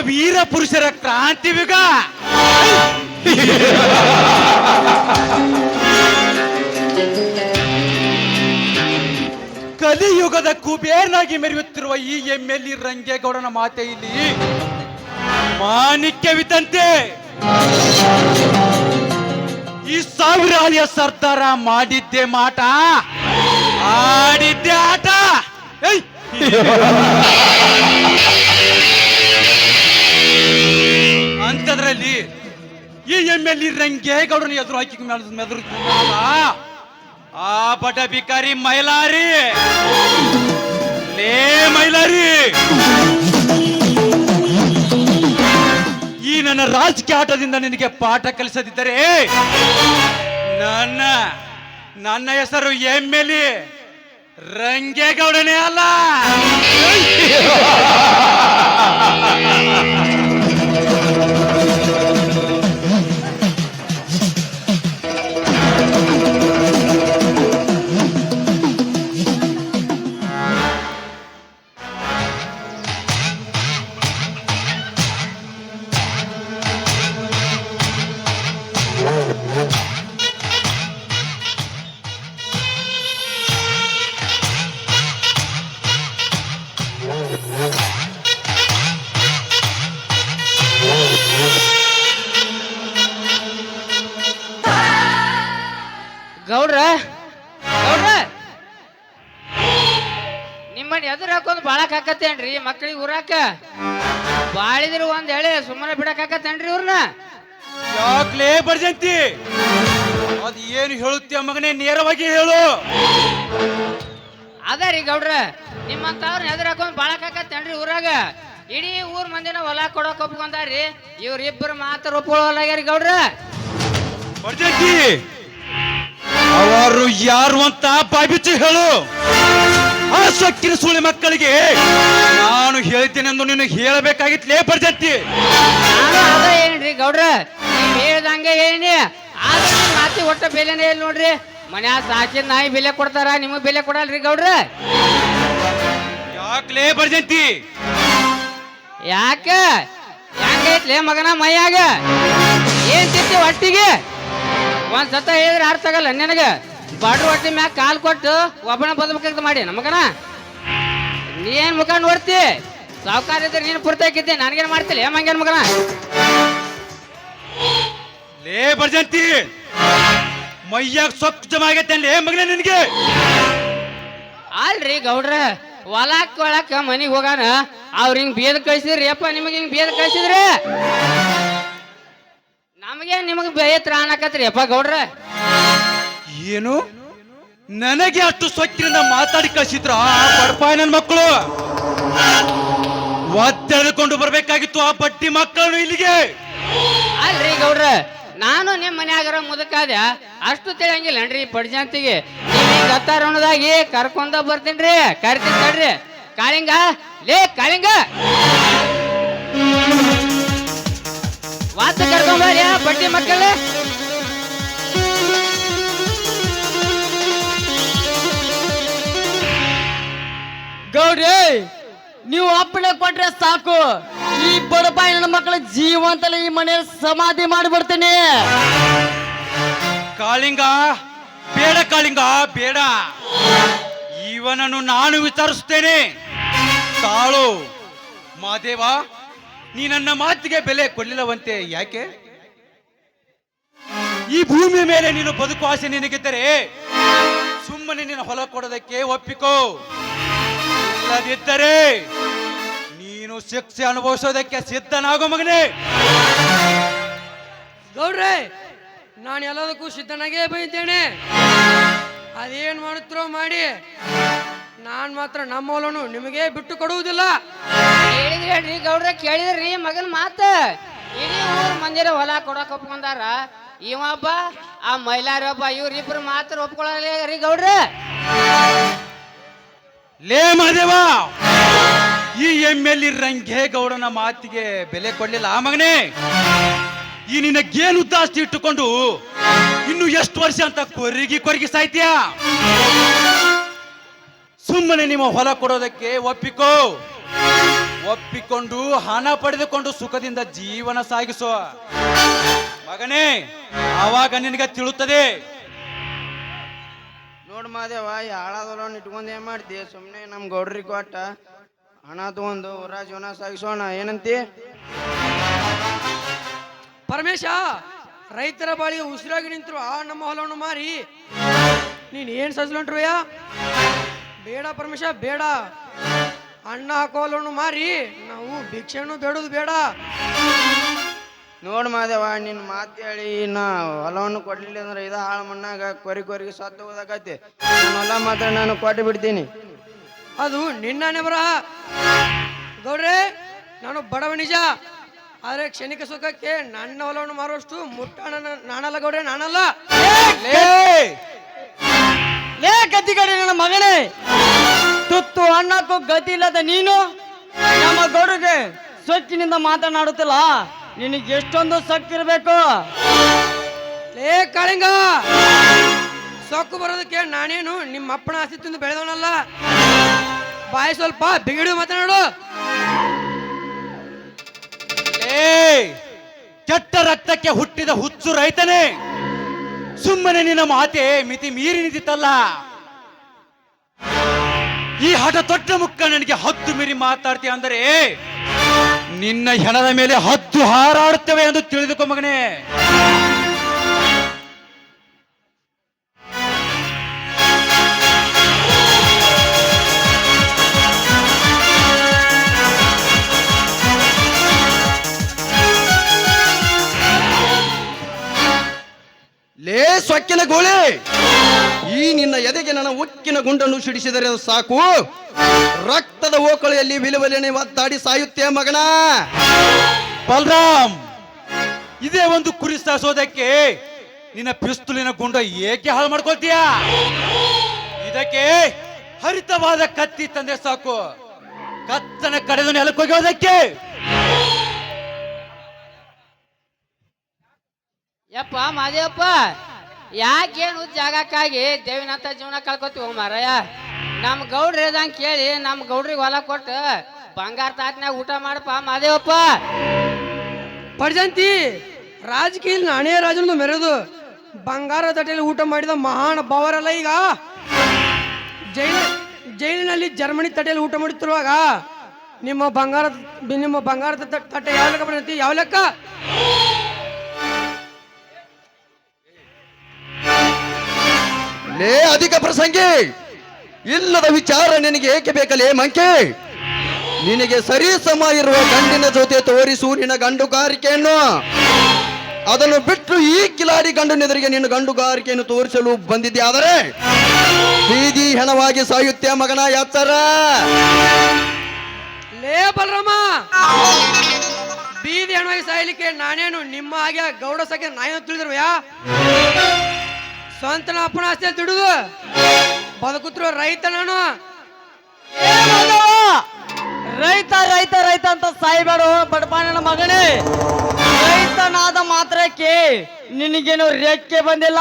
ವೀರ ಪುರುಷರ ಕ್ರಾಂತಿ ಯುಗ. ಕಲಿಯುಗದ ಕುಬೇರನಾಗಿ ಮೆರೆಯುತ್ತಿರುವ ಈ MLA ರಂಗೇಗೌಡನ ಮಾತೆ ಇಲ್ಲಿ ಮಾಣಿಕ್ಯವಿದ್ದಂತೆ. ಈ ಸಾವಿರಾಲಿಯ ಸರ್ದಾರ ಮಾಡಿದ್ದೆ ಮಾಟ, ಆಡಿದ್ದೆ ಆಟ. ಅಂತದ್ರಲ್ಲಿ ಈ MLA ರಂಗೇಗೌಡನ ಎದುರು ಹಾಕಿ ಮೆದುರು ಆ ಬಡ ಬಿಕಾರಿ ಮೈಲಾರಿ. ಲೇ ಮೈಲಾರಿ, ಈ ನನ್ನ ರಾಜಕೀಯ ಆಟದಿಂದ ನಿನಗೆ ಪಾಠ ಕಲಿಸದಿದ್ದರೆ ನನ್ನ ಹೆಸರು MLA ರಂಗೇಗೌಡನೇ ಅಲ್ಲ. ಗೌಡ್ರ ಗೌಡ್ರ ನಿಮ್ಮನ್ನ ಎದುರು ಹಾಕೋದು ಬಾಳಕ್ ಹಾಕತ್ತೇನ್ರಿ ಮಕ್ಳಿಗೆ ಊರಾಕ ಬಾಳಿದ್ರು ಒಂದ್ ಹೇಳಿ ಸುಮ್ಮನೆ ಬಿಡಕ್ ಹಾಕತ್ತೇನ್ರಿ ಇವ್ರನ್ನ. ಯಾಕ್ಲೇ ಬರ್ಜಂತಿ, ಅದ್ ಏನು ಹೇಳುತ್ತೀಯ ಮಗನೇ, ನೇರವಾಗಿ ಹೇಳು. ಅದ ರೀ ಗೌಡ್ರ, ನಿಮ್ಮಂತವ್ರನ್ನ ಎದುರು ಹಾಕೊಂಡ್ ಬಾಳಕ್ ಹಾಕತ್ತೇನ್ರಿ ಊರಾಗ. ಇಡೀ ಊರ್ ಮಂದಿನ ಹೊಲ ಕೊಡಕ್ ಒಪ್ಕೊಂಡಾರ್ರಿ, ಇವ್ರಿಬ್ಬರು ಮಾತ್ರ ಒಪ್ಕೊಳ್ಳೋಲ್ಲಾಗ್ಯಾರಿ ಗೌಡ್ರ. ಬರ್ಜಂತಿ, ಅವರು ಯಾರು ಅಂತ ಬಾಯ್ಬಿಚ್ಚಿ ಹೇಳು. ಆ ಸೊಕ್ಕಿನ ಸುಳಿ ಮಕ್ಕಳಿಗೆ ನಾನು ಹೇಳ್ತೇನೆ ಎಂದು ನೀನು ಹೇಳಬೇಕಾಗಿತ್ಲೇ ಬರ್ಜಂತಿ. ನಾನು ಅದ ಏನ್ರಿ ಗೌಡ್ರ, ನೀವ್ ಹೇಳ್ದಂಗೆ ಹೇಳಿ, ಆದ್ರೆ ನಿಮ್ ಮಾತಿ ಒಟ್ಟ ಬೆಲೆನೇ ಇಲ್ಲ ನೋಡ್ರಿ. ಮನ್ಯಾಗ ಸಾಕಿದ ನಾಯಿ ಬೆಲೆ ಕೊಡ್ತಾರ, ನಿಮಗ್ ಬೆಲೆ ಕೊಡಲ್ರಿ ಗೌಡ್ರ. ಯಾಕ್ಲೇ ಬರ್ಜಂತಿ? ಯಾಕ ಹೆಂಗೈತ್ಲೇ ಮಗನ ಮೈಯಾಗ ಏನ್ ತಿಂತಿ ಒಟ್ಟಿಗೆ? ಒಂದ್ ಸತ ಹೇಳಿದ್ರೆ ಅರ್ಥ ಆಗಲ್ಲ ನನಗ. ಬಾಡ್ರು ಹೊಟ್ಟಿ ಮ್ಯಾಗ ಕಾಲ್ ಕೊಟ್ಟು ಒಬ್ಬನ ಬದಬೇಕಾಗ್ತ ಮಾಡಿ ನಮಗನ. ನೀ ಏನ್ ಮುಖ ನೋಡ್ತಿ? ಸಾವುಕಾರ ಇದ್ರೆ ನೀನು ಪೂರ್ತಾಕಿದ್ದೆ, ನನ್ಗೇನ್ ಮಾಡ್ತಿಲ್ಲ ಮಂಗೇನ್ ಮಗನ? ಲೇ ಬರ್ಜಂತಿ, ಮೈಯಾಗ ಸೊಕ್ಕು ಜಮ ಆಗೈತೆ ಲೇ ಮಗನೇ ನಿನಗೆ. ಅಲ್ರಿ ಗೌಡ್ರ, ಹೊಲಕ್ ಒಳಕ ಮನಿಗ್ ಹೋಗಾನ ಅವ್ರ ಹಿಂಗ್ ಬೇದ್ ಕಳ್ಸಿದ್ರಿ ಅಪ್ಪ, ನಿಮಗ್ ಹಿಂಗ್ ಬೇದ್ ಕಳ್ಸಿದ್ರಿ ನಮಗೆ ನಿಮಗ್ ಬೇಯತ್ರ ಅನ್ನಕತ್ರಿ ಅಪ್ಪ ಗೌಡ್ರ. ಏನು ನನಗೆ ಅಷ್ಟು ಸೊಕ್ಕಿನಿಂದ ಮಾತಾಡಿ ಕಳಿಸಿದ್ರ ಬಡಪಾಯ ನನ್ನ ಮಕ್ಕಳು? ಒತ್ತೆಳೆದುಕೊಂಡು ಬರ್ಬೇಕಾಗಿತ್ತು ಆ ಬಡ್ಡಿ ಮಕ್ಕಳನ್ನು ಇಲ್ಲಿಗೆ. ಅಲ್ರಿ ಗೌಡ್ರ, ನಾನು ನಿಮ್ ಮನ್ಯಾಗರ ಮುದಕಾದ ಅಷ್ಟು ತಿಳಿಯಂಗಿಲ್ಲನ್ರಿ ಪಡ್ಜಂತಿಗೆ. ನೀವ್ ಗತ್ತಾರೋಣದಾಗಿ ಕರ್ಕೊಂಡ ಬರ್ತೀನ್ರಿ, ಕರಿತೀನಿ ತಡ್ರಿ. ಕಾಳಿಂಗ, ಲೇ ಕಾಳಿಂಗ, ವಾತ ಕರ್ಕೊಂಬರ್ಯ ಬಡ್ಡಿ ಮಕ್ಕಳು. ಗೌಡ್ರಿ, ನೀವು ಅಪ್ಪಣೆ ಕೊಟ್ರೆ ಸಾಕು, ಈ ಬಡಪಾಯಿ ನನ್ನ ಮಕ್ಕಳ ಜೀವಂತಲೇ ಈ ಮನೆ ಸಮಾಧಿ ಮಾಡಿಬಿಡ್ತೀನಿ. ಕಾಳಿಂಗ ಬೇಡ, ಕಾಳಿಂಗ ಬೇಡ, ಇವನನ್ನು ನಾನು ವಿಚಾರಿಸ್ತೇನೆ. ತಾಳು ಮಾದೇವ, ನೀ ನನ್ನ ಮಾತಿಗೆ ಬೆಲೆ ಕೊಡಲಿಲ್ಲವಂತೆ ಯಾಕೆ? ಈ ಭೂಮಿಯ ಮೇಲೆ ನೀನು ಬದುಕು ಆಸೆ ನಿನಗಿದ್ದರೆ ಸುಮ್ಮನೆ ನಿನ್ನ ಹೊಲ ಕೊಡೋದಕ್ಕೆ ಒಪ್ಪಿಕೋ. ಇಲ್ಲದಿದ್ದರೆ ನೀನು ಶಿಕ್ಷೆ ಅನುಭವಿಸೋದಕ್ಕೆ ಸಿದ್ಧನಾಗೋ ಮಗನೇ. ಗೌಡ್ರೆ, ನಾನು ಎಲ್ಲದಕ್ಕೂ ಸಿದ್ಧನಾಗೇ ಬೈತೇನೆ. ಅದೇನ್ ಮಾಡುತ್ತರೋ ಮಾಡಿ, ನಾನ್ ಮಾತ್ರ ನಮ್ಮ ಹೊಲನು ನಿಮಗೆ ಬಿಟ್ಟು ಕೊಡುವುದಿಲ್ಲ. ಹೇಳಿದ್ರಿ ಗೌಡ್ರ, ಕೇಳಿದ್ರಿ ಮಗನ್ ಮಾತ. ಇಡೀ ಊರ್ ಮಂದಿರ ಹೊಲ ಕೊಡಕ್ ಒಪ್ಕೊಂಡಾರ, ಇವೊಬ್ಬ ಆ ಮೈಲಾರಿ ಒಬ್ಬ, ಇವ್ರಿಬ್ರು ಮಾತ್ರ ಒಪ್ಕೊಳ್ಳ ರೀ ಗೌಡ್ರ. ಲೇ ಮಾದೇವ, ಈ MLA ರಂಗೇಗೌಡನ ಮಾತಿಗೆ ಬೆಲೆ ಕೊಡ್ಲಿಲ್ಲ ಆ ಮಗನೇ. ಈ ನಿನಗೇನು ಉದ್ದಾಸ್ತಿ ಇಟ್ಟುಕೊಂಡು ಇನ್ನು ಎಷ್ಟು ವರ್ಷ ಅಂತ ಕೊರಗಿ ಸಾಯ್ತೀಯ? ಸುಮ್ಮನೆ ನಿಮ್ಮ ಹೊಲ ಕೊಡೋದಕ್ಕೆ ಒಪ್ಪಿಕೋ. ಒಪ್ಪಿಕೊಂಡು ಹಣ ಪಡೆದುಕೊಂಡು ಸುಖದಿಂದ ಜೀವನ ಸಾಗಿಸೋ ಮಗನೇ, ಆವಾಗ ನಿನಗೆ ತಿಳುತ್ತದೆ. ನೋಡ್ ಮಾದೇವ, ಈ ಹಾಳಾದವನ್ನ ಇಟ್ಕೊಂಡು ಏನ್ ಮಾಡ್ತಿ? ಸುಮ್ಮನೆ ನಮ್ಮ ಗೌಡ್ರಿಗೆ ಕೊಟ್ಟ ಹಣ ತಗೊಂಡು ಊರ ಜೀವನ ಸಾಗಿಸೋಣ, ಏನಂತಿ? ಪರಮೇಶ, ರೈತರ ಬಾಳಿಗೆ ಉಸಿರಾಗಿ ನಿಂತರು ಆ ನಮ್ಮ ಹೊಲವನ್ನು ಮಾರಿ ನೀನ್ ಏನ್ ಸಜ್ಲಂಟ್ರುಯ್ಯ? ಬೇಡ ಪರಮೇಶ, ಬೇಡ. ಅಣ್ಣ ಹಾಕೋ ಹೊಲವನ್ನು ಮಾರಿ ನಾವು ಭಿಕ್ಷೆನೂ ಬೇಡುದು ಬೇಡ. ನೋಡ್ ಮಾದೇವ, ನಿನ್ನ ಮಾತು ಹೇಳಿ ನಾ ಹೊಲವನ್ನು ಕೊಡ್ಲಿಲ್ಲ ಅಂದ್ರೆ ಇದ ಹಾಳು ಮಣ್ಣಾಗ ಕೊರಿಗೆ ಸತ್ತು ಹೋದಾಕತಿ. ನನ್ನ ಹೊಲ ಮಾತ್ರ ನಾನು ಕೊಟ್ಟು ಬಿಡ್ತೀನಿ. ಅದು ನಿನ್ನನೆ ಬರಹ. ಗೌಡ್ರೆ, ನಾನು ಬಡವ ನಿಜ, ಆದ್ರೆ ಕ್ಷಣಿಕ ಸುಖಕ್ಕೆ ನನ್ನ ಹೊಲವನ್ನು ಮಾರುವಷ್ಟು ಮುಟ್ಟ ನಾನಲ್ಲ ಗೌಡ್ರೆ, ನಾನಲ್ಲ. ಲೇ ಗದ್ದಿಗಡಿ ನನ್ನ ಮಗನೇ, ತುತ್ತು ಅಣ್ಣಕ್ಕೂ ಗತಿ ಇಲ್ಲದ ನೀನು ನಮ್ಮ ಗೌಡರಿಗೆ ಸ್ವಚ್ಛನಿಂದ ಮಾತನಾಡುತ್ತಿಲ್ಲ. ನಿನಗೆ ಎಷ್ಟೊಂದು ಶಕ್ತಿ ಇರಬೇಕು. ಲೇ ಕಾಳಿಂಗ, ಸೊಕ್ಕು ಬರೋದಕ್ಕೆ ನಾನೇನು ನಿಮ್ಮ ಅಪ್ಪನ ಆಸ್ತಿ ತಿಂದು ಬೆಳೆದವನಲ್ಲ. ಬಾಯಿ ಸ್ವಲ್ಪ ಬಿಗಿಡು ಮಾತನಾಡು. ಕೆಟ್ಟ ರಕ್ತಕ್ಕೆ ಹುಟ್ಟಿದ ಹುಚ್ಚು ರೈತನೇ, ಸುಮ್ಮನೆ ನಿನ್ನ ಮಾತೆ ಮಿತಿ ಮೀರಿ ನಿಂತಿತ್ತಲ್ಲ. ಈ ಹಠ ತೊಟ್ಟ ಮುಕ್ಕ ನನಗೆ ಹದ್ದು ಮೀರಿ ಮಾತಾಡ್ತೀಯ ಅಂದರೆ ನಿನ್ನ ಹೆಣದ ಮೇಲೆ ಹದ್ದು ಹಾರಾಡುತ್ತವೆ ಎಂದು ತಿಳಿದುಕೊ ಮಗನೇ. ಲೇ ಸೊಕ್ಕಿನ ಗೋಳೆ, ಈ ನಿನ್ನ ಎದೆಗೆ ನನ್ನ ಉಕ್ಕಿನ ಗುಂಡನ್ನು ಸಿಡಿಸಿದರೆ ಅದು ಸಾಕು, ರಕ್ತದ ಓಕಳೆಯಲ್ಲಿ ವಿಲವಲನೆ ಒದ್ದಾಡಿ ಸಾಯುತ್ತೆ ಮಗನ. ಬಲರಾಮ್, ಇದೇ ಒಂದು ಕುರಿ ಸಾಸೋದಕ್ಕೆ ನಿನ್ನ ಪಿಸ್ತೂಲಿನ ಗುಂಡ ಏಕೆ ಹಾಳು ಮಾಡ್ಕೊಳ್ತೀಯ? ಇದಕ್ಕೆ ಹರಿತವಾದ ಕತ್ತಿ ತಂದೆ ಸಾಕು, ಕತ್ತನ ಕಡೆದು ನೆಲಕ್ಕೋಗೋದಕ್ಕೆ. ಯಪ್ಪ ಮಾದೇವಪ್ಪ, ಯಾಕೇನು ಜಾಗಕ್ಕಾಗಿ ದೇವಿನಂತ ಜೀವನ ಕಳ್ಕೊತೀವಿ ಮಾರಾಯ? ನಮ್ಮ ಗೌಡ್ರು ಹೇಳ್ದಂಗೆ ಕೇಳಿ ನಮ್ಮ ಗೌಡ್ರಿಗೆ ಹೊಲ ಕೊಟ್ಟು ಬಂಗಾರ ತಾಟ್ನಾಗ ಊಟ ಮಾಡಪ್ಪ ಮಾದೇವಪ್ಪ. ಪಡ್ಜಂತಿ, ರಾಜಕೀಯ ನಾಣೇ ರಾಜನದು ಮೆರೆದು ಬಂಗಾರ ತಟ್ಟೆಯಲ್ಲಿ ಊಟ ಮಾಡಿದ ಮಹಾನ್ ಭಾವರಲ್ಲ. ಈಗ ಜೈಲಿನಲ್ಲಿ ಜರ್ಮನಿ ತಟ್ಟೆಯಲ್ಲಿ ಊಟ ಮಾಡುತ್ತಿರುವಾಗ ನಿಮ್ಮ ಬಂಗಾರದ ತಟ್ಟೆ ಯಾವ ಲೆಕ್ಕ ಬರುತ್ತೆ? ಯಾವ ಲೆಕ್ಕ? ಲೇ ಅಧಿಕ ಪ್ರಸಂಗಿ, ಇಲ್ಲದ ವಿಚಾರ ನಿನಗೆ ಏಕೆ ಬೇಕಲೇ ಮಂಕೆ? ನಿನಗೆ ಸರಿ ಸಮ ಇರುವ ಗಂಡಿನ ಜೊತೆ ತೋರಿಸು ನಿನ್ನ ಗಂಡುಗಾರಿಕೆಯನ್ನು. ಅದನ್ನು ಬಿಟ್ಟು ಈ ಕಿಲಾಡಿ ಗಂಡನೆದುರಿಗೆ ನಿನ್ನ ಗಂಡುಗಾರಿಕೆಯನ್ನು ತೋರಿಸಲು ಬಂದಿದ್ಯಾದರೆ ಬೀದಿ ಹೆಣವಾಗಿ ಸಾಯುತ್ತೆ ಮಗನ, ಎಚ್ಚರ. ಲೇ ಬಲರಾಮ, ಬೀದಿ ಹೆಣವಾಗಿ ಸಾಯಲಿಕ್ಕೆ ನಾನೇನು ನಿಮ್ಮ ಹಾಗೆ ಗೌಡ ಸಕ್ಕೆ ನಾಯೇನು ತಿಳಿದಿರುವ್ಯಾ? ಸ್ವಂತನ ಅಪ್ಪನ ಆಸ್ತಿ ದುಡಿದು ಬದುಕುತ್ತಿರೋ ರೈತ ನಾನು. ರೈತ ರೈತ ರೈತ ಅಂತ ಸಾಯ್ಬೇಡ ಬಡಪಾಣನ ಮಗನೇ. ರೈತನಾದ ಮಾತ್ರಕ್ಕೆ ನಿನಗೇನು ರೆಕ್ಕೆ ಬಂದಿಲ್ಲ.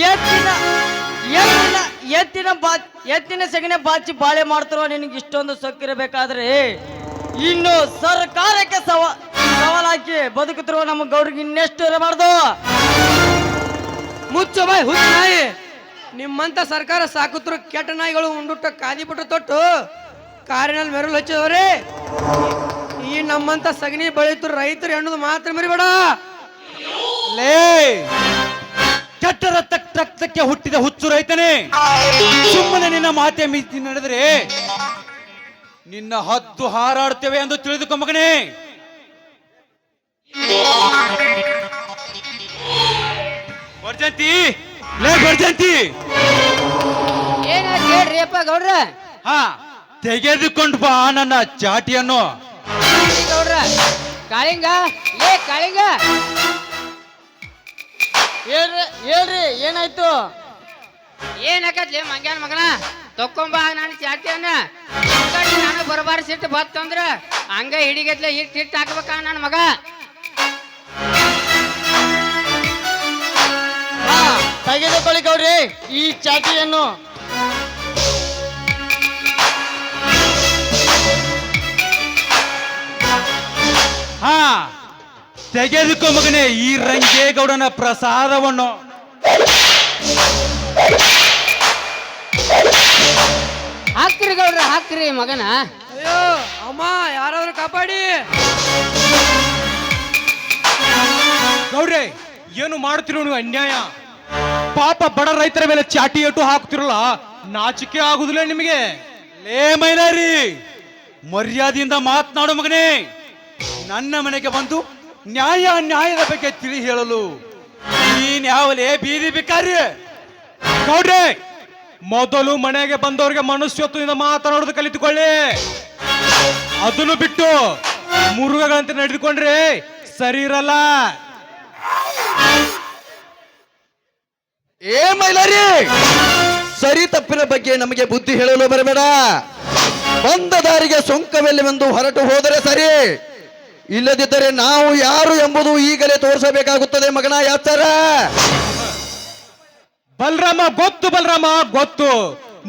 ಎತ್ತಿನ ಎತ್ತಿನ ಎತ್ತಿನ ಎತ್ತಿನ ಸೆಗಣಿ ಬಾಚಿ ಬಾಳೆ ಮಾಡ್ತಿರೋ ನಿನಗೆ ಇಷ್ಟೊಂದು ಸೊಕ್ಕಿರಬೇಕಾದ್ರೆ ಇನ್ನು ಸರ್ಕಾರಕ್ಕೆ ಸವಾಲಾಕಿ ಬದುಕುತ್ತಿರುವ ನಮ್ಮ ಗೌಡ್ರಿಗೆ ಇನ್ನೆಷ್ಟು ಇರಬಾರ್ದು. ಮುಚ್ಚು ಬಾಯ್ ಹುಚ್ಚ ನಾಯಿ. ನಿಮ್ಮಂತ ಸರ್ಕಾರ ಸಾಕುತ್ತಿರೋ ಕೆಟ್ಟ ನಾಯಿಗಳು ಉಂಡುಟ್ಟ ಕಾದಿ ಬಿಟ್ಟು ತೊಟ್ಟು ಕಾರಿನಲ್ಲಿ ಮೆರಳು ಹಚ್ಚಿದವ್ರೆ. ಈ ನಮ್ಮಂತ ಸಗಣಿ ಬೆಳೀತು ರೈತರು ಎನ್ನುವುದು ಮಾತ್ರ ಮರಿಬೇಡ. ಲೇ ಕೆಟ್ಟ ರಕ್ತಕ್ಕೆ ಹುಟ್ಟಿದ ಹುಚ್ಚು ರೈತನೇ, ಸುಮ್ಮನೆ ನಿನ್ನ ಮಾತೆ ಮಿತಿ ನಡೆದರೆ ನಿನ್ನ ಹದ್ದು ಹಾರಾಡುತ್ತೇವೆ ಎಂದು ತಿಳಿದುಕೊ ಮಗನೇ. ಬರ್ಜಂತಿ, ಲೇ ಬರ್ಜಂತಿ, ಏನಾಯ್ತು ಹೇಳ್ರಿ ಅಪ್ಪ ಗೌಡ್ರ? ಹಾ, ತೆಗೆದುಕೊಂಡು ಬಾ ನನ್ನ ಚಾಟಿಯನ್ನು. ಗೌಡ್ರ, ಕಾಳಿಂಗ, ಲೇ ಕಾಳಿಂಗ, ಹೇಳ್ರಿ ಏನಾಯ್ತು? ಏನಾಕತ್ಲಿ ಮಂಗ್ಯಾನ ಮಗನ? ತಕ್ಕೊಂಬ ನಾನು ಚಾಟಿಯನ್ನ. ನಾನು ಬರಬಾರ ಸಿಟ್ಟು ಬತ್ತಂದ್ರ ಹಂಗ ಹಿಡಿಗತ್ಲೆ ಹಿಟ್ಟು ಹಾಕ್ಬೇಕ ನನ್ನ ಮಗ. ತೆಗೆದುಕೊಳ್ಳಿ ಗೌಡ್ರಿ ಈ ಚಾಟಿಯನ್ನು. ತೆಗೆದುಕೋ ಮಗನೇ ಈ ರಂಗೇಗೌಡನ ಪ್ರಸಾದವನ್ನು. ಹಾಕ್ರಿ ಗೌಡ್ರ ಹಾಕ್ರಿ ಮಗನ. ಅಯ್ಯೋ ಅಮ್ಮ ಯಾರಾದ್ರೂ ಕಾಪಾಡಿ. ಗೌಡ್ರೆ ಏನು ಮಾಡ್ತಿರೋ ನೀವು ಅನ್ಯಾಯ. ಪಾಪ ಬಡ ರೈತರ ಮೇಲೆ ಚಾಟಿ ಏಟು ಹಾಕ್ತಿರಲ್ಲ, ನಾಚಿಕೆ ಆಗುದಿಲ್ಲ ನಿಮಗೆ? ಲೇ ಮೈಲಾರಿ, ಮರ್ಯಾದೆಯಿಂದ ಮಾತನಾಡು ಮಗನೇ. ನನ್ನ ಮನೆಗೆ ಬಂದು ನ್ಯಾಯದ ಬಗ್ಗೆ ತಿಳಿ ಹೇಳಲು ನೀನ್ ಯಾವಲೇ ಬೀದಿ ಬೇಕಾರಿ? ಗೌಡ್ರೆ ಮೊದಲು ಮನೆಗೆ ಬಂದವರಿಗೆ ಮನುಷ್ಯತ್ವದಿಂದ ಮಾತನಾಡೋದು ಕಲಿತುಕೊಳ್ಳಿ. ಅದನ್ನು ಬಿಟ್ಟು ಮುರುಗಗಳಂತೆ ನಡೆದುಕೊಂಡ್ರೆ ಸರಿ ಇರಲ್ಲ. ಏ ಮೈಲಾರಿ, ಸರಿ ತಪ್ಪಿನ ಬಗ್ಗೆ ನಮಗೆ ಬುದ್ಧಿ ಹೇಳಲು ಬರಬೇಡ. ಬಂದ ದಾರಿಗೆ ಸೊಂಕವೆಲ್ಲವೆಂದು ಹೊರಟು ಹೋದರೆ ಸರಿ, ಇಲ್ಲದಿದ್ದರೆ ನಾವು ಯಾರು ಎಂಬುದು ಈಗಲೇ ತೋರಿಸಬೇಕಾಗುತ್ತದೆ ಮಗನ ಯಾಚಾರ. ಬಲರಾಮ ಗೊತ್ತು, ಬಲರಾಮ ಗೊತ್ತು.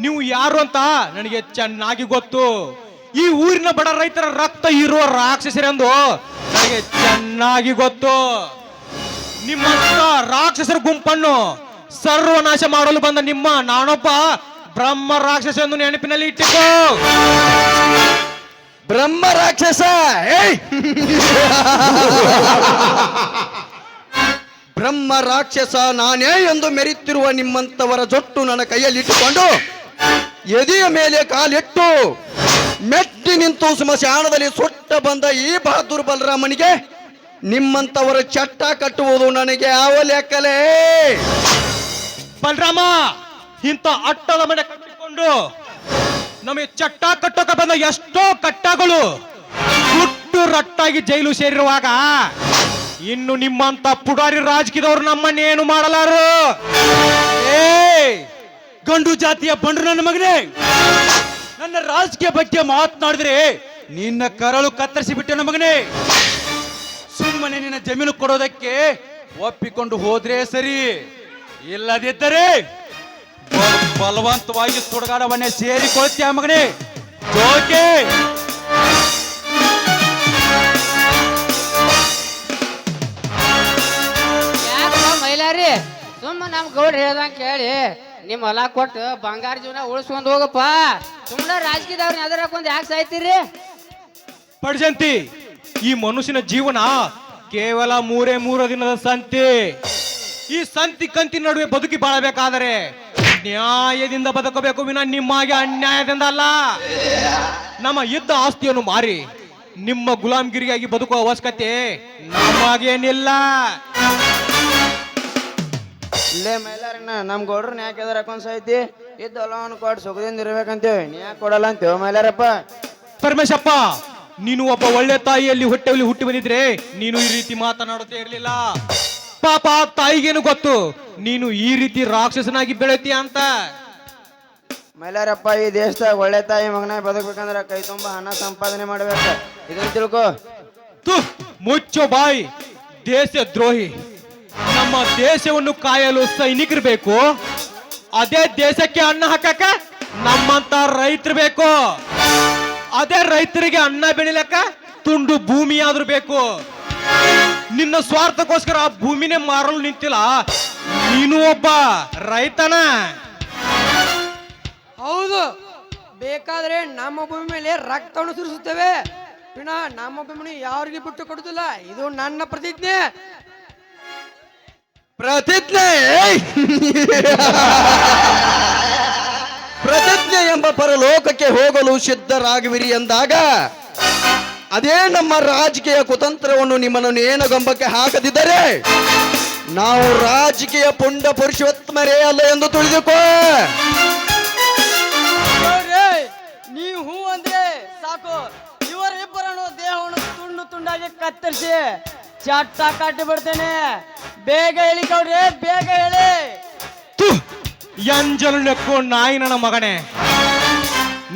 ನೀವು ಯಾರು ಅಂತ ನನಗೆ ಚೆನ್ನಾಗಿ ಗೊತ್ತು. ಈ ಊರಿನ ಬಡ ರೈತರ ರಕ್ತ ಇರುವ ರಾಕ್ಷಸರೆಂದು ನನಗೆ ಚೆನ್ನಾಗಿ ಗೊತ್ತು. ನಿಮ್ಮಂತ ರಾಕ್ಷಸರ ಗುಂಪನ್ನು ಸರ್ವನಾಶ ಮಾಡಲು ಬಂದ ನಿಮ್ಮ ನಾನೊಬ್ಬ ಬ್ರಹ್ಮ ರಾಕ್ಷಸ ಎಂದು ನೆನಪಿನಲ್ಲಿ ಇಟ್ಟಿಕೋ. ಬ್ರಹ್ಮ ರಾಕ್ಷಸ? ಏಯ್! ಬ್ರಹ್ಮ ರಾಕ್ಷಸ ನಾನೇ ಎಂದು ಮೆರೆಯುತ್ತಿರುವ ನಿಮ್ಮಂತವರ ಜೊಟ್ಟು ನನ್ನ ಕೈಯಲ್ಲಿಟ್ಟುಕೊಂಡು ಎದೆಯ ಮೇಲೆ ಕಾಲಿಟ್ಟು ಮೆಟ್ಟಿ ನಿಂತು ಸ್ಮಶಾನದಲ್ಲಿ ಸುಟ್ಟ ಬಂದ ಈ ಬಹದ್ದೂರ್ ಬಲರಾಮನಿಗೆ ನಿಮ್ಮಂತವರ ಚಟ್ಟ ಕಟ್ಟುವುದು ನನಗೆ ಯಾವ ಲೆಕ್ಕಲೇ? ಬಲರಾಮ, ಇಂಥ ಅಟ್ಟದ ಮನೆ ಕಟ್ಟಿಕೊಂಡು ನಮಗೆ ಚಟ್ಟ ಕಟ್ಟೋಕೆ ಬಂದ ಎಷ್ಟೋ ಕಟ್ಟಗಳು ಗುಟ್ಟು ರಟ್ಟಾಗಿ ಜೈಲು ಸೇರಿರುವಾಗ ಇನ್ನು ನಿಮ್ಮಂತ ಪುಡಾರಿ ರಾಜಕೀಯದವರು ನಮ್ಮನ್ನೇನು ಮಾಡಲಾರು. ಏ ಗಂಡು ಜಾತಿಯ ಬಂಡು ನನ್ನ ಮಗನೇ, ನನ್ನ ರಾಜಕೀಯ ಬಗ್ಗೆ ಮಾತನಾಡಿದ್ರೆ ನಿನ್ನ ಕರಳು ಕತ್ತರಿಸಿ ಬಿಟ್ಟೆ ಮಗನೇ. ಸುಮ್ಮನೆ ನಿನ್ನ ಜಮೀನು ಕೊಡೋದಕ್ಕೆ ಒಪ್ಪಿಕೊಂಡು ಹೋದ್ರೆ ಸರಿ, ಇಲ್ಲದಿದ್ದರೆ ಬಲವಂತವಾಗಿ ಸುಡಗಾಡವನ್ನೇ ಸೇರಿಕೊಳ್ತೀಯ ಮಗನೇ. ಜೋಕೆ ಯಾಕೋ ಮೈಲಾರಿ, ಸುಮ್ಮ ನಮ್ ಗೌಡ್ರು ಹೇಳ್ದಂಗ ಕೇಳಿ ನಿಮ್ ಹೊಲ ಕೊಟ್ಟು ಬಂಗಾರ ಜೀವನ ಉಳಿಸ್ಕೊಂಡ್ ಹೋಗಪ್ಪ. ಸುಮ್ಮನೆ ರಾಜಕೀಯದವ್ರನ್ನ ಎದರಾಕೊಂಡ್ ಯಾಕೆ ಸಾಯ್ತೀರಿ? ಪಡ್ಜಂತಿ, ಈ ಮನುಷ್ಯನ ಜೀವನ ಕೇವಲ 3 ದಿನದ ಸಂತಿ. ಈ ಸಂತಿ ಕಂತಿ ನಡುವೆ ಬದುಕಿ ಬಾಳಬೇಕಾದರೆ ನ್ಯಾಯದಿಂದ ಬದುಕಬೇಕು ವಿನ ನಿಮ್ಮಾಗೆ ಅನ್ಯಾಯದಿಂದ ಅಲ್ಲ. ನಮ್ಮ ಇದ್ದ ಆಸ್ತಿಯನ್ನು ಮಾರಿ ನಿಮ್ಮ ಗುಲಾಮ್ಗಿರಿಯಾಗಿ ಬದುಕುವ ಅವಶ್ಯಕತೆ ನಮಗೇನಿಲ್ಲ. ಇಲ್ಲೇ ಮೈಲಾರಣ್ಣ ನಮ್ ಗೌಡ್ರನ್ನ ಯಾಕೆ ಎದರಾಕೊಂಡ್ ಸಾಯ್ತಿ? ಇದ್ದ ಹೊಲವನ್ನು ಕೊಟ್ಟು ಸುಖದಿಂದ ಇರ್ಬೇಕಂತೇವಿ, ನೀ ಯಾಕೆ ಕೊಡಲ್ಲ ಅಂತೇವ ಮೈಲಾರಪ್ಪ? ಪರಮೇಶಪ್ಪ, ನೀನು ಒಬ್ಬ ಒಳ್ಳೆ ತಾಯಿಯಲ್ಲಿ ಹೊಟ್ಟೆಯಲ್ಲಿ ಹುಟ್ಟಿ ಬಂದಿದ್ರೆ ನೀನು ಈ ರೀತಿ ಮಾತನಾಡುತ್ತೇ ಇರಲಿಲ್ಲ. ಪಾಪ ತಾಯಿಗೇನು ಗೊತ್ತು ನೀನು ಈ ರೀತಿ ರಾಕ್ಷಸನಾಗಿ ಬೆಳೆತೀಯ ಅಂತ. ಮೈಲಾರಪ್ಪ, ಈ ದೇಶದಾಗ ಒಳ್ಳೆ ತಾಯಿ ಮಗನ ಬದುಕಬೇಕಂದ್ರ ಕೈ ತುಂಬಾ ಹಣ ಸಂಪಾದನೆ ಮಾಡ್ಬೇಕು, ಇದನ್ನ ತಿಳ್ಕೊ. ತು ಮುಚ್ಚೋ ಬಾಯಿ, ದೇಶ ದ್ರೋಹಿ. ನಮ್ಮ ದೇಶವನ್ನು ಕಾಯಲು ಸೈನಿಕರು ಬೇಕು, ಅದೇ ದೇಶಕ್ಕೆ ಅನ್ನ ಹಾಕಕ ನಮ್ಮಂತ ರೈತರು ಬೇಕು. ಅದೇ ರೈತರಿಗೆ ಅನ್ನ ಬೆಳಿಲಕ್ಕ ತುಂಡು ಭೂಮಿ ಆದ್ರೂ ಬೇಕು. ನಿನ್ನ ಸ್ವಾರ್ಥಕ್ಕೋಸ್ಕರ ಆ ಭೂಮಿನೇ ಮಾರಲು ನಿಂತಿಲ್ಲ, ನೀನು ಒಬ್ಬ ರೈತನ. ಹೌದು, ಬೇಕಾದ್ರೆ ನಮ್ಮ ಭೂಮಿ ಮೇಲೆ ರಕ್ತವನ್ನು ಸುರಿಸುತ್ತೇವೆ, ವಿನ ನಮ್ಮ ಭೂಮಿ ಯಾರಿಗೆ ಬಿಟ್ಟು ಕೊಡುದಿಲ್ಲ. ಇದು ನನ್ನ ಪ್ರತಿಜ್ಞೆ. ಪ್ರತಿಜ್ಞೆ? ಪ್ರತಿಜ್ಞೆ ಎಂಬ ಪರಲೋಕಕ್ಕೆ ಹೋಗಲು ಸಿದ್ಧರಾಗುವಿರಿ ಎಂದಾಗ ಅದೇ ನಮ್ಮ ರಾಜಕೀಯ ಕುತಂತ್ರವನ್ನು ನಿಮ್ಮನ್ನು ನೇಣಗಂಬಕ್ಕೆ ಹಾಕದಿದ್ದರೆ ನಾವು ರಾಜಕೀಯ ಪುಂಡ ಪುರುಷೋತ್ತಮರೇ ಅಲ್ಲ ಎಂದು ತಿಳಿದುಕೋ. ನೀವು ಹೂ ಅಂದ್ರೆ ಸಾಕು, ಇವರಿಬ್ಬರನ್ನು ದೇಹವನ್ನು ತುಂಡು ತುಂಡಾಗಿ ಕತ್ತರಿಸಿ ಚಟ್ಟ ಕಟ್ಟಿ ಬಿಡ್ತೇನೆ. ಬೇಗ ಹೇಳಿ ಗೌಡ್ರೆ, ಬೇಗ ಹೇಳಿ. ಎಂಜಲು ನೆಕ್ಕು ನಾಯಿ ನನ್ನ ಮಗನೇ,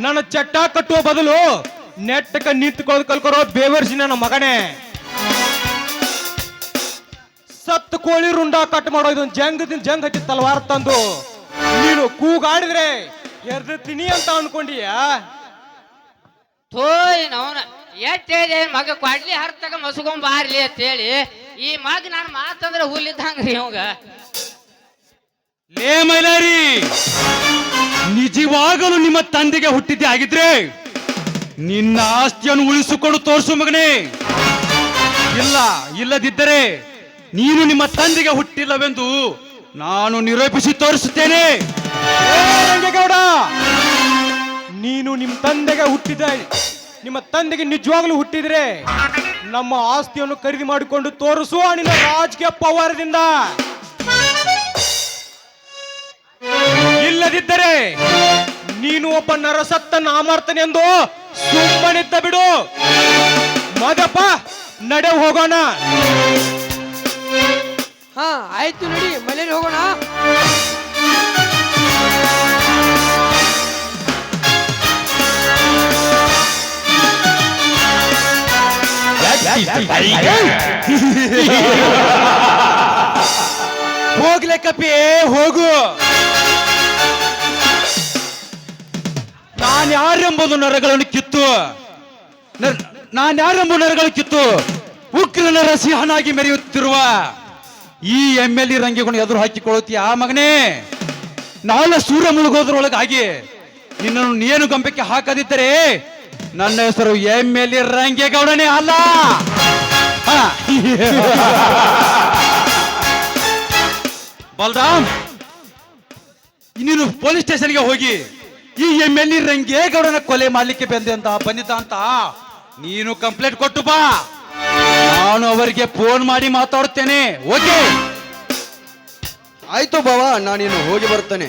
ನನ್ನ ಚಟ್ಟ ಕಟ್ಟುವ ಬದಲು ನೆಟ್ಟಕ ನಿಂತುಕೊಳ್ಳೋದು ಕಲ್ಕೊರೋ ಬೇವರ್ಸಿ ನನ್ನ ಮಗನೇ. ಸತ್ತು ಕೋಳಿ ರುಂಡ ಕಟ್ ಮಾಡೋ ಇದೊಂದು ಜಂಗ್ ಹಚ್ಚಿ ತಲವಾರ ತಂದು ನೀನು ಕೂಗಾಡಿದ್ರೆ ಎರ್ದಿರ್ತೀನಿ ಅಂತ ಅನ್ಕೊಂಡೀಯ? ಥೋಯ್ ನವನ ಎತ್ತೇಳಿ ಮಗ ಕೊಡ್ಲಿ ಹರ್ತಗ ಮಸ್ಕೊಂಡ್ ಬಾರ್ಲಿ ಅಂತೇಳಿ ಈ ಮಗ ನಾನು ಮಾತಂದ್ರೆ ಹುಲ್ಲಿದ್ದಂಗ್ರಿ ಅವಂಗ. ಲೇ ಮೈಲಾರಿ, ನಿಜವಾಗಲೂ ನಿಮ್ಮ ತಂದೆಗೆ ಹುಟ್ಟಿದ್ದೆ ಆಗಿದ್ರೆ ನಿನ್ನ ಆಸ್ತಿಯನ್ನು ಉಳಿಸಿಕೊಂಡು ತೋರಿಸು ಮಗನೇ. ಇಲ್ಲದಿದ್ದರೆ ನೀನು ನಿಮ್ಮ ತಂದೆಗೆ ಹುಟ್ಟಿಲ್ಲವೆಂದು ನಾನು ನಿರೂಪಿಸಿ ತೋರಿಸುತ್ತೇನೆ. ಏ ರಂಗೇಗೌಡ, ನೀನು ನಿಮ್ಮ ತಂದೆಗೆ ನಿಮ್ಮ ತಂದೆಗೆ ನಿಜವಾಗ್ಲೂ ಹುಟ್ಟಿದ್ರೆ ನಮ್ಮ ಆಸ್ತಿಯನ್ನು ಖರೀದಿ ಮಾಡಿಕೊಂಡು ತೋರಿಸುವ ನಿನ್ನ ರಾಜಕೀಯ ಪವಾರದಿಂದ. ಇಲ್ಲದಿದ್ದರೆ ನೀನು ಒಬ್ಬ ನರಸತ್ತ ನಾಮರ್ತನೆಂದು ಸುಮ್ಮನಿದ್ದ ಬಿಡು. ಮದಪ್ಪ, ನಡೆ ಹೋಗೋಣ. ಹಾ ಆಯ್ತು, ನಡಿ ಮನೇಲಿ ಹೋಗೋಣ. ಹೋಗ್ಲೆ ಕಪ್ಪಿ ಹೋಗು. ನಾನ್ಯಾರೆಂಬುದು ನರಗಳನ್ನು ಕಿತ್ತು ಉಗ್ರ ನರಸಿಂಹನಾಗಿ ಮೆರೆಯುತ್ತಿರುವ ಈ MLA ರಂಗಿಗಳನ್ನು ಎದುರು ಹಾಕಿಕೊಳ್ಳುತ್ತೀಯ ಆ ಮಗನೇ. ನಾಳೆ ಸೂರ್ಯ ಮುಳುಗೋದ್ರೊಳಗಾಗಿ ನಿನ್ನನ್ನು ನೇನು ಗಂಬಕ್ಕೆ ಹಾಕದಿದ್ದರೆ ನನ್ನ ಹೆಸರು MLA ರಂಗೇಗೌಡನೇ ಅಲ್ಲ. ಬಲರಾಮ್, ನೀನು ಪೊಲೀಸ್ ಸ್ಟೇಷನ್ಗೆ ಹೋಗಿ ಈ MLA ರಂಗೇಗೌಡನ ಕೊಲೆ ಮಾಡ್ಲಿಕ್ಕೆ ಬಂದಿದ್ದ ಅಂತ ನೀನು ಕಂಪ್ಲೇಂಟ್ ಕೊಟ್ಟು ಬಾ. ನಾನು ಅವರಿಗೆ ಫೋನ್ ಮಾಡಿ ಮಾತಾಡುತ್ತೇನೆ. ಓಕೆ? ಆಯ್ತು ಬಾವ, ನಾನಿನ್ನು ಹೋಗಿ ಬರ್ತೇನೆ.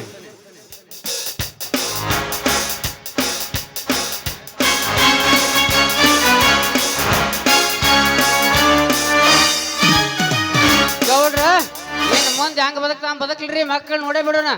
ಗೌಡ್ರ ಇನ್ ಮುಂದೆ ಹೆಂಗ್ ಬದಕ್ಲಿರಿ, ಮಕ್ಕಳು ನೋಡೇ ಬಿಡೋಣ.